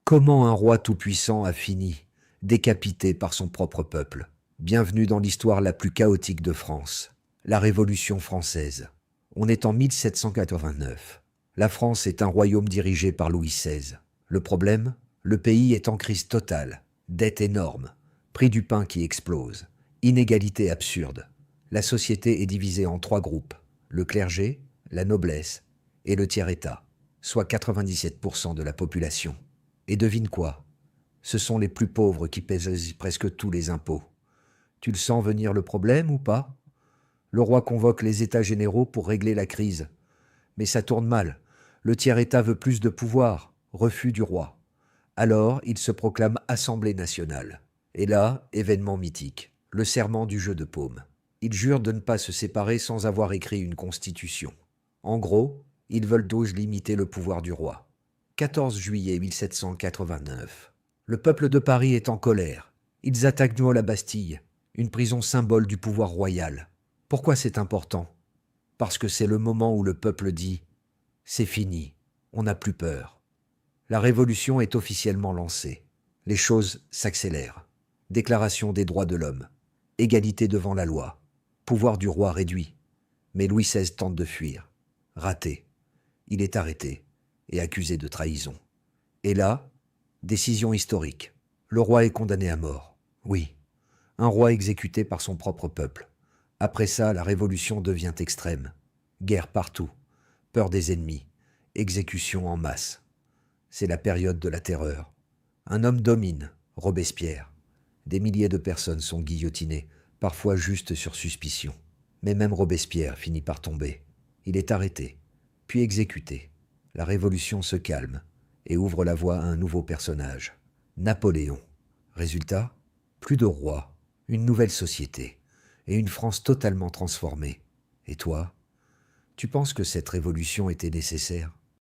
Comment un roi tout-puissant a fini, décapité par son propre peuple? Bienvenue dans l'histoire la plus chaotique de France, la Révolution française. On est en 1789. La France est un royaume dirigé par Louis XVI. Le problème? Le pays est en crise totale, dette énorme, prix du pain qui explose, inégalité absurde. La société est divisée en trois groupes, le clergé, la noblesse et le tiers-état, soit 97% de la population. Et devine quoi? Ce sont les plus pauvres qui pèsent presque tous les impôts. Tu le sens venir le problème ou pas? Le roi convoque les États généraux pour régler la crise. Mais ça tourne mal. Le tiers-État veut plus de pouvoir. Refus du roi. Alors, il se proclame Assemblée nationale. Et là, événement mythique. Le serment du jeu de paume. Ils jurent de ne pas se séparer sans avoir écrit une constitution. En gros, ils veulent donc limiter le pouvoir du roi. 14 juillet 1789. Le peuple de Paris est en colère. Ils attaquent la Bastille, une prison symbole du pouvoir royal. Pourquoi c'est important? Parce que c'est le moment où le peuple dit « C'est fini, on n'a plus peur ». La révolution est officiellement lancée. Les choses s'accélèrent. Déclaration des droits de l'homme. Égalité devant la loi. Pouvoir du roi réduit. Mais Louis XVI tente de fuir. Raté. Il est arrêté et accusé de trahison. Et là, décision historique. Le roi est condamné à mort. Oui, un roi exécuté par son propre peuple. Après ça, la révolution devient extrême. Guerre partout, peur des ennemis, exécution en masse. C'est la période de la terreur. Un homme domine, Robespierre. Des milliers de personnes sont guillotinées, parfois juste sur suspicion. Mais même Robespierre finit par tomber. Il est arrêté, puis exécuté. La révolution se calme et ouvre la voie à un nouveau personnage, Napoléon. Résultat, plus de roi, une nouvelle société et une France totalement transformée. Et toi, tu penses que cette révolution était nécessaire ?